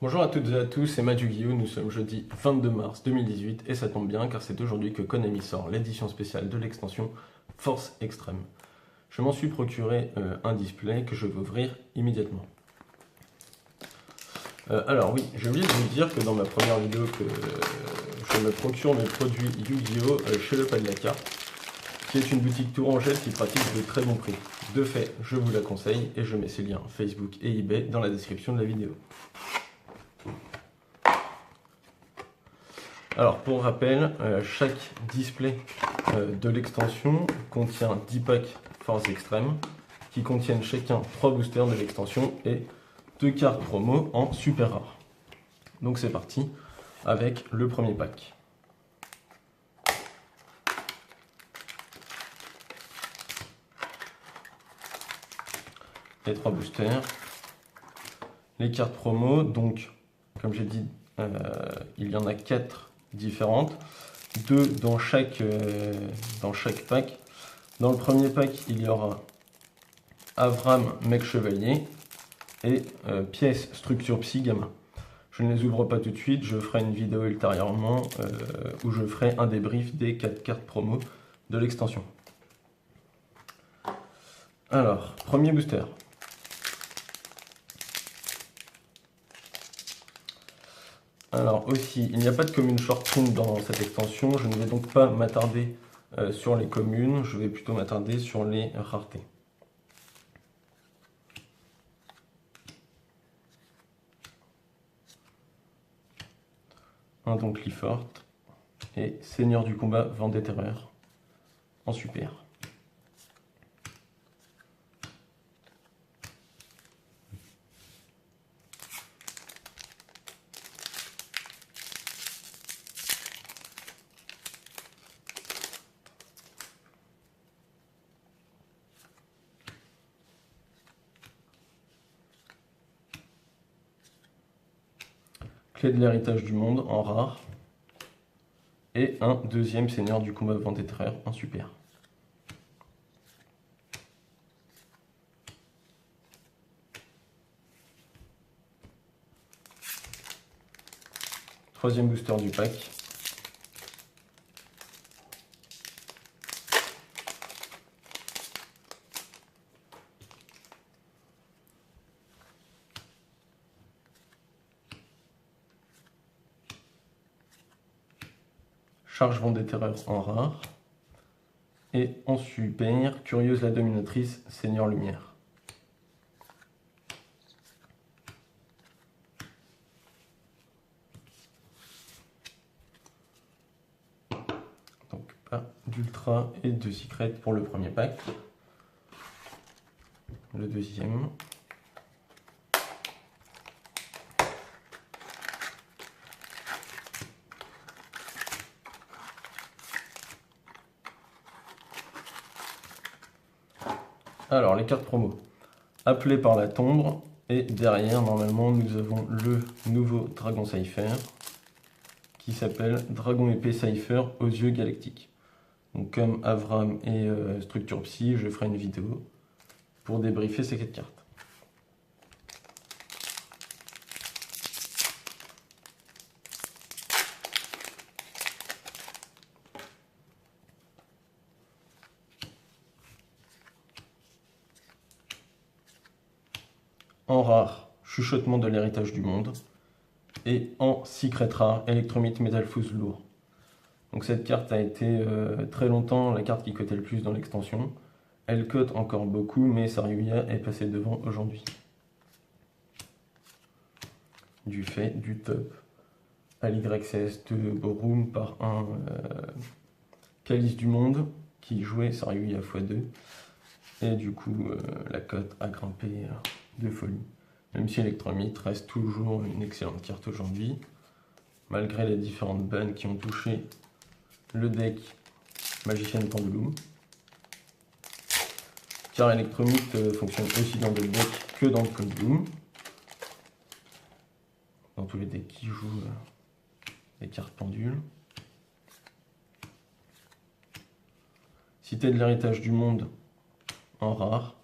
Bonjour à toutes et à tous, c'est Mathieu Guillaume, nous sommes jeudi 22 mars 2018 et ça tombe bien car c'est aujourd'hui que Konami sort l'édition spéciale de l'extension Force Extreme. Je m'en suis procuré un display que je vais ouvrir immédiatement. Alors oui, j'ai oublié de vous dire que dans ma première vidéo que je me procure mes produits Yu-Gi-Oh chez le Pas de la Carte, qui est une boutique tourangelle qui pratique de très bons prix. De fait, je vous la conseille et je mets ses liens Facebook et eBay dans la description de la vidéo. Alors pour rappel, chaque display de l'extension contient 10 packs Force Extreme qui contiennent chacun 3 boosters de l'extension et 2 cartes promo en super rare. Donc c'est parti avec le premier pack. Les 3 boosters. Les cartes promo, donc comme j'ai dit, il y en a 4 différentes, 2 dans chaque pack. Dans le premier pack, il y aura Avram, mec chevalier, et pièces structure psy gamma. Je ne les ouvre pas tout de suite, je ferai une vidéo ultérieurement où je ferai un débrief des 4 cartes promo de l'extension. Alors, premier booster. Alors aussi, il n'y a pas de commune short print dans cette extension, je ne vais donc pas m'attarder sur les communes, je vais plutôt m'attarder sur les raretés. Un donc Clifford et Seigneur du combat Vent des Terreurs en super. Clé de l'héritage du monde en rare. Et un deuxième Seigneur du combat Vent des Terreurs en super. Troisième booster du pack. Charge Vent des Terreurs en rare. Et en super, Curieuse la Dominatrice, Seigneur Lumière. Donc pas d'ultra et de secret pour le premier pack. Le deuxième. Alors, les cartes promo. Appelé par la tombe. Et derrière, normalement, nous avons le nouveau Dragon Cypher qui s'appelle Dragon épée Cypher aux yeux galactiques. Donc, comme Avram et Structure Psy, je ferai une vidéo pour débriefer ces 4 cartes. En rare, Chuchotement de l'héritage du monde. Et en secret rare, Electromite Metalfuse lourd. Donc cette carte a été très longtemps la carte qui cotait le plus dans l'extension. Elle cote encore beaucoup, mais Saryuya est passé devant aujourd'hui. Du fait du top à l'YCS de Borum par un Calice du Monde qui jouait Saryuya x2. Et du coup, la cote a grimpé de folie. Même si Electromite reste toujours une excellente carte aujourd'hui, malgré les différentes bans qui ont touché le deck Magicienne Pendulum. Car Electromite fonctionne aussi dans le deck que dans le Pendulum. Dans tous les decks qui jouent les cartes pendules. Cité de l'héritage du monde en rare.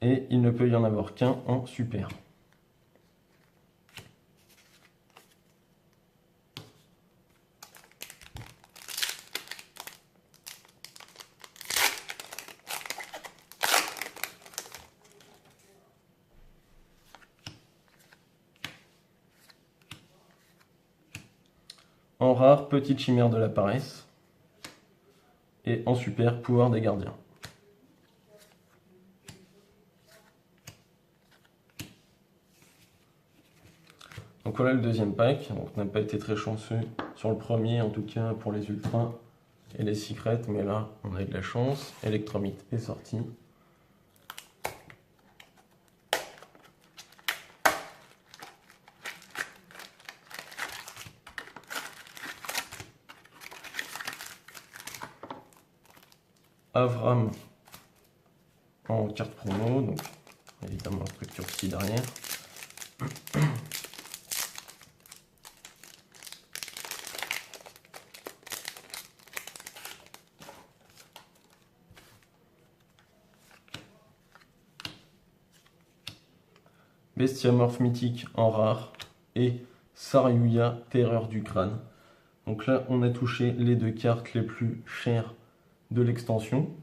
Et il ne peut y en avoir qu'un en super. En rare, petite chimère de la paresse. Et en super, pouvoir des gardiens. Donc voilà le deuxième pack. Donc on n'a pas été très chanceux sur le premier, en tout cas pour les ultras et les secrets, mais là on a eu de la chance. Electromite est sorti. Avram en carte promo, donc évidemment la structure ci derrière. Bestiamorphe mythique en rare et Saryuya, terreur du crâne. Donc là on a touché les deux cartes les plus chères de l'extension.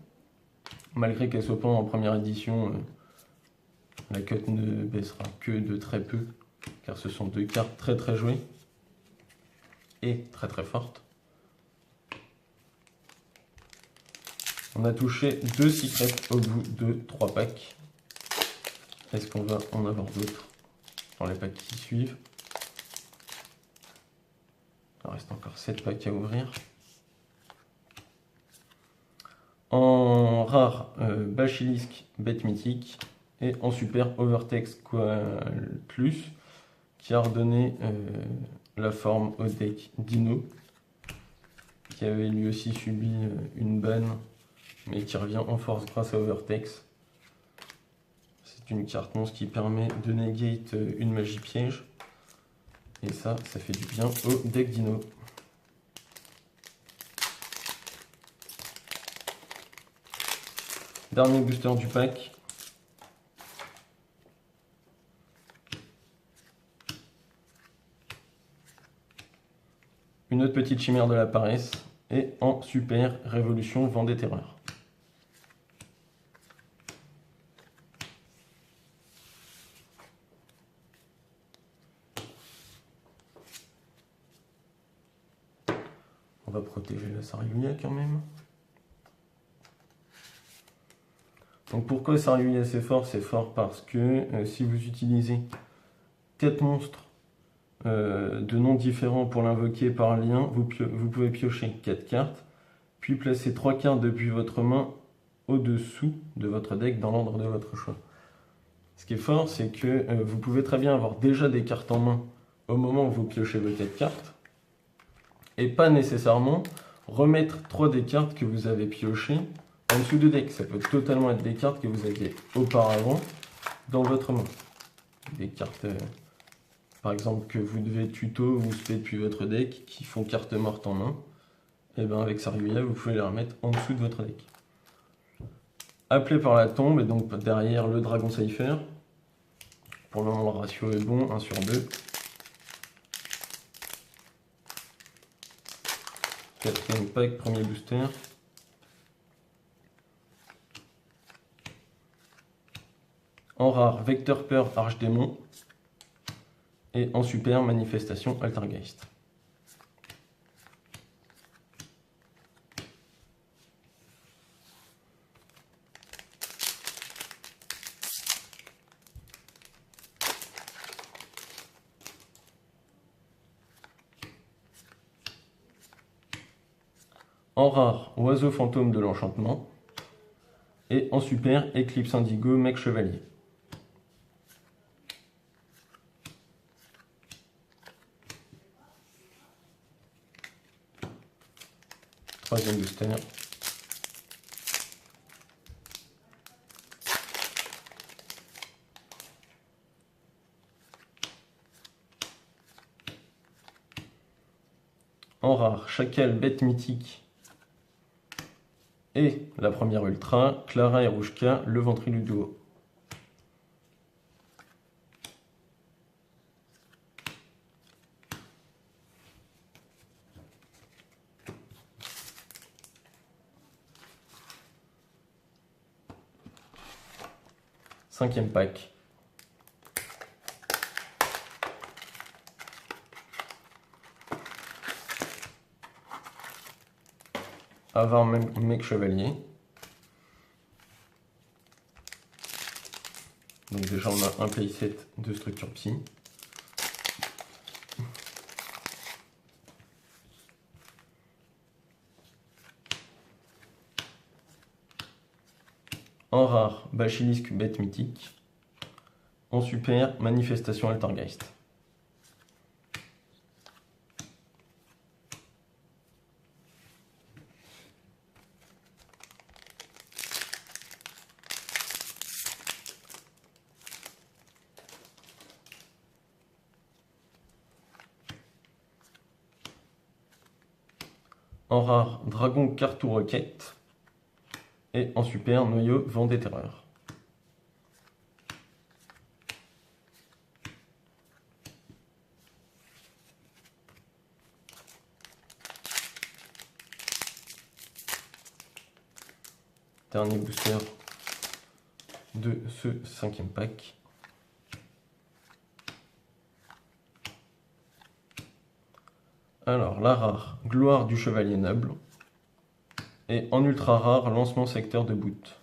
Malgré qu'elles soient pas en première édition, la cote ne baissera que de très peu, car ce sont deux cartes très très jouées et très très fortes. On a touché deux secrets au bout de 3 packs. Est-ce qu'on va en avoir d'autres dans les packs qui suivent? Il reste encore 7 packs à ouvrir. En rare, Basilisk, bête mythique. Et en super, Overtex Qualus, qui a redonné la forme au deck Dino, qui avait lui aussi subi une banne, mais qui revient en force grâce à Overtex. C'est une carte monstre qui permet de negate une magie piège. Et ça fait du bien au deck Dino. Dernier booster du pack. Une autre petite chimère de la paresse. Et en super, Révolution, Vent des Terreurs. On va protéger la Saryuya quand même. Donc pourquoi Saryuya c'est fort? C'est fort parce que si vous utilisez 4 monstres de noms différents pour l'invoquer par lien, vous pouvez piocher 4 cartes, puis placer 3 cartes depuis votre main au-dessous de votre deck dans l'ordre de votre choix. Ce qui est fort, c'est que vous pouvez très bien avoir déjà des cartes en main au moment où vous piochez vos 4 cartes, et pas nécessairement remettre 3 des cartes que vous avez piochées en dessous de deck. Ça peut totalement être des cartes que vous aviez auparavant dans votre main. Des cartes, par exemple, que vous devez tuto ou spé depuis votre deck, qui font carte morte en main. Et bien avec Saryuya, vous pouvez les remettre en dessous de votre deck. Appelé par la tombe, et donc derrière le Dragon Cypher. Pour le moment, le ratio est bon, 1/2. Quatrième pack, premier booster. En rare, Vecteur Peur, Archdémon. Et en super, Manifestation, Altergeist. En rare, Oiseau Fantôme de l'Enchantement. Et en super, Éclipse Indigo, Mec Chevalier. Troisième booster. En rare, Chacal, bête mythique. Et la première ultra, Clara et Rouchka, le ventriloque duo. Cinquième pack. Avar mec chevalier. Donc déjà on a un playset de structure psy. En rare, Basilisk bête mythique. En super, manifestation Altergeist. En rare, Dragon Cartou Rocket. Et en super, Noyau Vent des Terreurs. Dernier booster de ce 5e pack. Alors, la rare, Gloire du Chevalier Noble. Et en ultra rare, Lancement Secteur de Boot.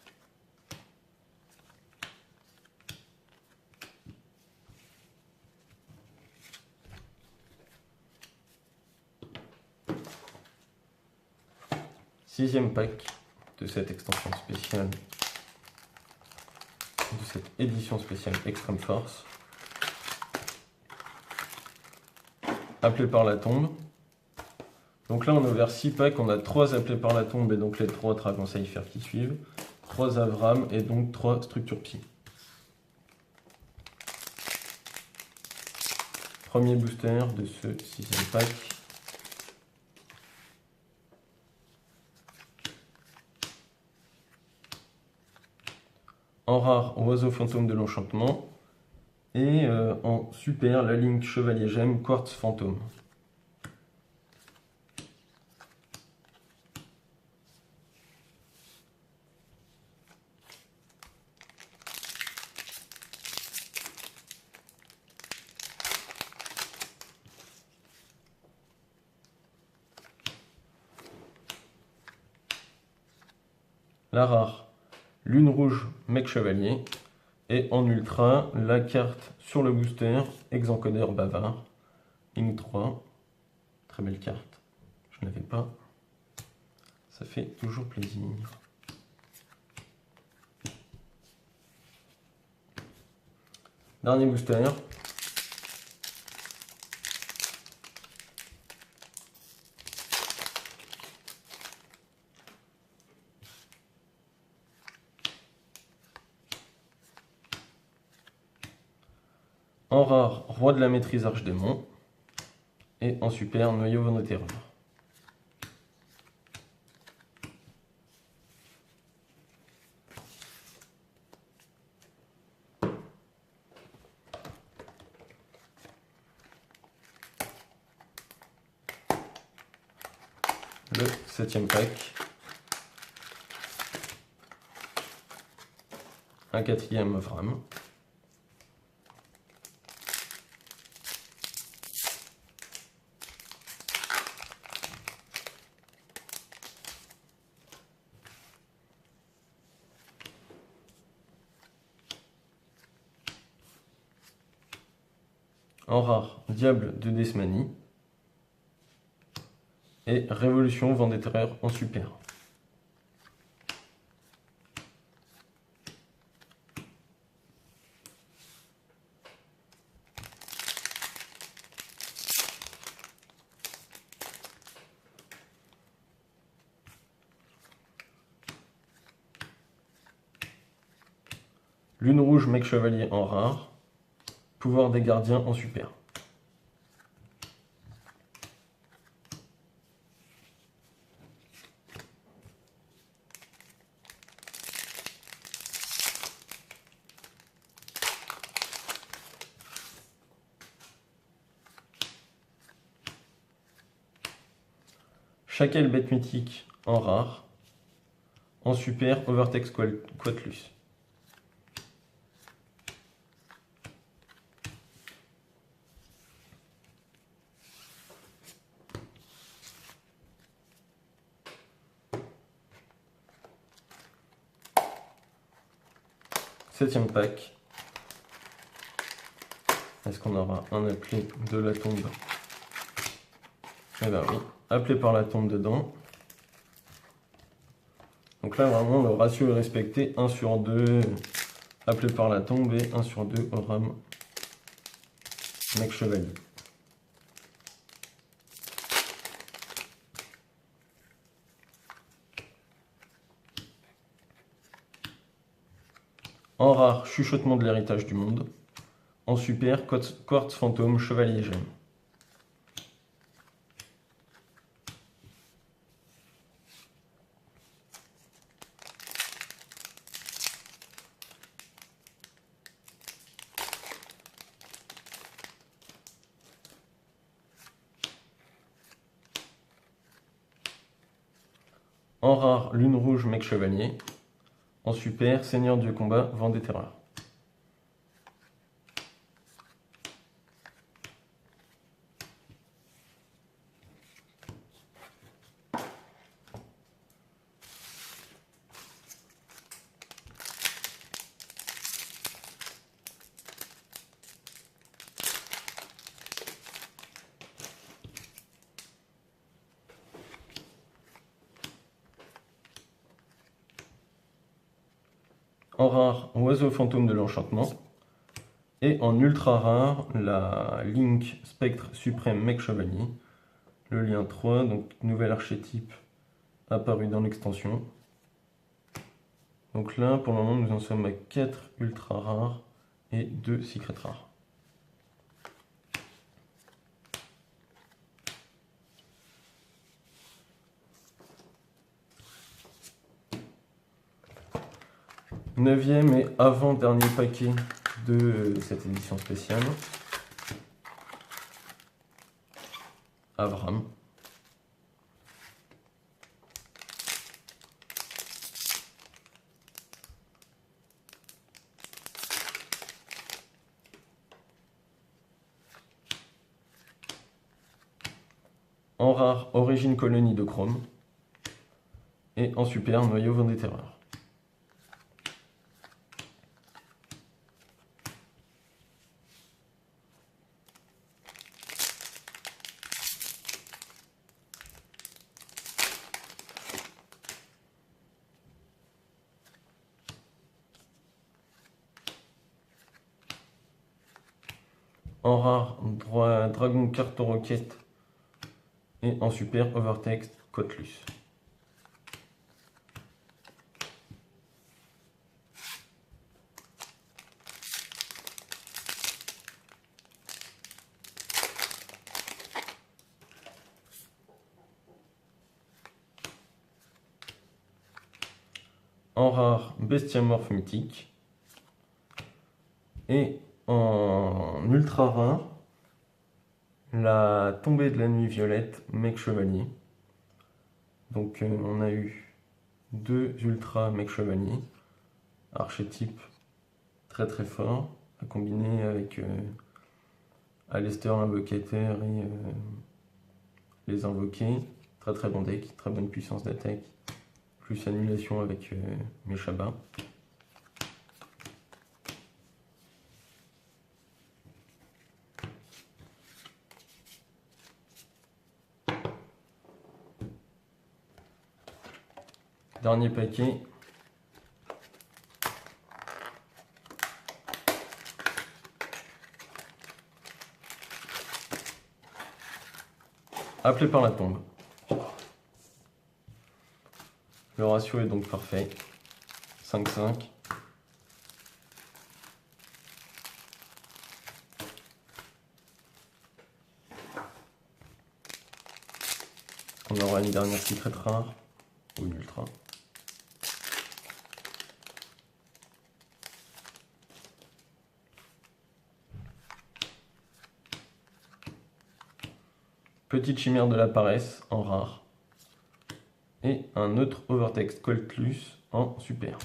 Sixième pack de cette extension spéciale, de cette édition spéciale Extreme Force. Appelé par la tombe. Donc là on a ouvert 6 packs, on a 3 appelés par la tombe et donc les 3 Dragon Cypher qui suivent, 3 Avram et donc 3 structures psy. Premier booster de ce 6e pack. En rare, Oiseau Fantôme de l'Enchantement. Et en super, la ligne Chevalier Gemme, Quartz Fantôme. La rare, Lune Rouge, Mec Chevalier. Et en ultra, la carte sur le booster, Exencodeur Bavard. Ligne 3. Très belle carte. Je n'avais pas. Ça fait toujours plaisir. Dernier booster. En rare, Roi de la Maîtrise Archdémon. Et en super, Noyau Vent des Terreurs. Le 7e pack. Un 4e Avram. En rare, Diable de Desmanie. Et Révolution Vent des Terreurs en super. Lune Rouge, Mec Chevalier en rare. Pouvoir des Gardiens en super. Chacal Bête Mythique en rare. En super, Overtex Quatlus. 7e pack. Est-ce qu'on aura un appelé de la tombe? Eh ben oui, appelé par la tombe dedans. Donc là, vraiment, le ratio est respecté. 1 sur 2, appelé par la tombe, et 1 sur 2, Oram, mec chevalier. En rare, chuchotement de l'héritage du monde. En super, quartz fantôme, chevalier gemme. En rare, lune rouge, mec chevalier. En super, seigneur du combat, vent des terreurs. En rare, oiseau fantôme de l'enchantement. Et en ultra rare, la Link Spectre Suprême Mec Chevalier. Le lien 3, donc nouvel archétype apparu dans l'extension. Donc là, pour le moment, nous en sommes à 4 ultra rares et 2 secrets rares. Neuvième et avant-dernier paquet de cette édition spéciale. Avram. En rare, origine colonie de chrome. Et en super, noyau vent des terreurs. En rare, dragon carte roquette. Et en super, overtext, Cotlus. En rare, bestiamorphe mythique. Et en ultra rare, la tombée de la nuit violette, mec chevalier. Donc on a eu 2 ultra mec chevalier, archétype très très fort, à combiner avec Aleister l'invocateur et les invoqués. Très très bon deck, très bonne puissance d'attaque, plus annulation avec Meshaba. Dernier paquet. Appelé par la tombe. Le ratio est donc parfait. 5-5. On aura une dernière secret rare ou une ultra. Petite chimère de la paresse en rare. Et un autre overtext Cotlus en super.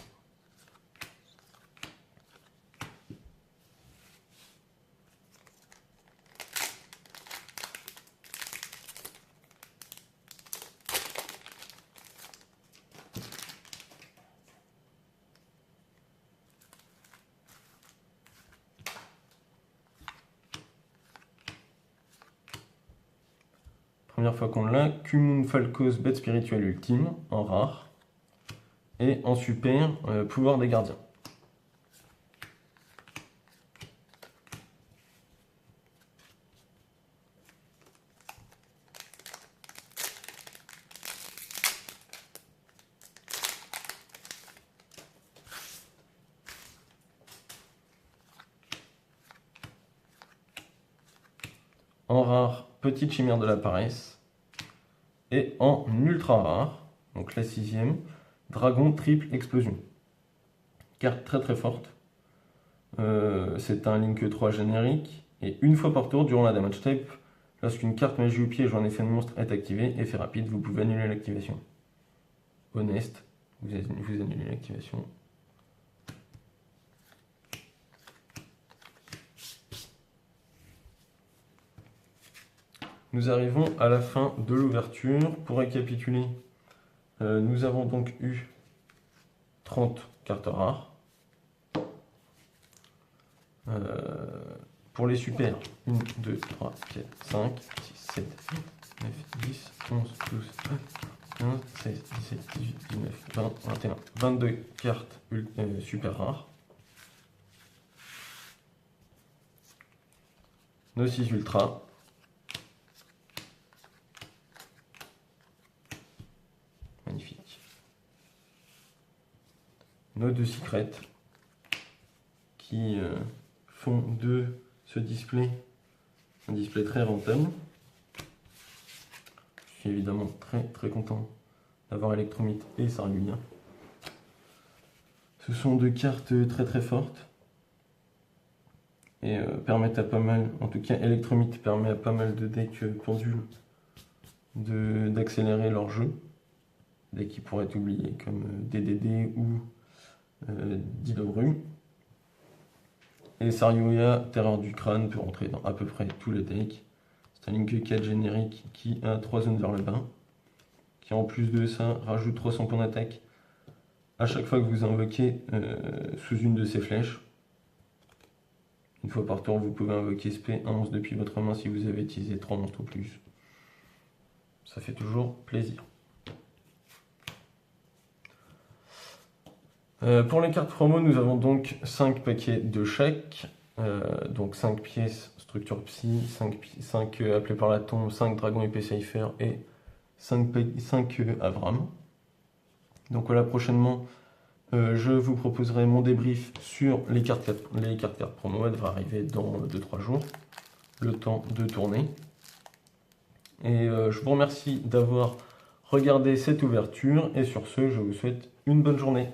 Première fois qu'on l'a, Kumun Falcos, bête spirituelle ultime, en rare. Et en super, pouvoir des gardiens. En rare, petite chimère de la paresse. Et en ultra rare, donc la 6e, dragon triple explosion. Carte très très forte. C'est un Link 3 générique. Et une fois par tour, durant la damage type, lorsqu'une carte magie ou piège ou un effet de monstre est activée, effet rapide, vous pouvez annuler l'activation. Honest, vous annulez l'activation. Nous arrivons à la fin de l'ouverture. Pour récapituler, nous avons donc eu 30 cartes rares. Pour les super, 1, 2, 3, 4, 5, 6, 7, 8, 9, 10, 11, 12, 15, 16, 17, 18, 19, 20, 21, 22 cartes super rares. Nos 6 ultras. Magnifique. Nos 2 secrets qui font de ce display un display très rentable. Je suis évidemment très content d'avoir Electromite et Sarluia. Ce sont 2 cartes très fortes et permettent à pas mal, en tout cas Electromite permet à pas mal de decks pendules d'accélérer leur jeu, decks qui pourraient être oubliés comme DDD ou Didobru. Et Sarluia, Terreur du Crâne, peut rentrer dans à peu près tous les decks. C'est un Link 4 générique qui a 3 zones vers le bas, qui en plus de ça rajoute 300 points d'attaque à chaque fois que vous invoquez sous une de ces flèches. Une fois par tour, vous pouvez invoquer SP, un monstre depuis votre main si vous avez utilisé 3 monstres ou plus. Ça fait toujours plaisir. Pour les cartes promo, nous avons donc 5 paquets de chèques, donc 5 pièces structure psy, 5 appelés par la tombe, 5 dragons épée cypher et 5 Avram. Donc voilà, prochainement, je vous proposerai mon débrief sur les cartes promo. Elle devrait arriver dans 2-3 jours, le temps de tourner. Et je vous remercie d'avoir regardé cette ouverture, et sur ce, je vous souhaite une bonne journée.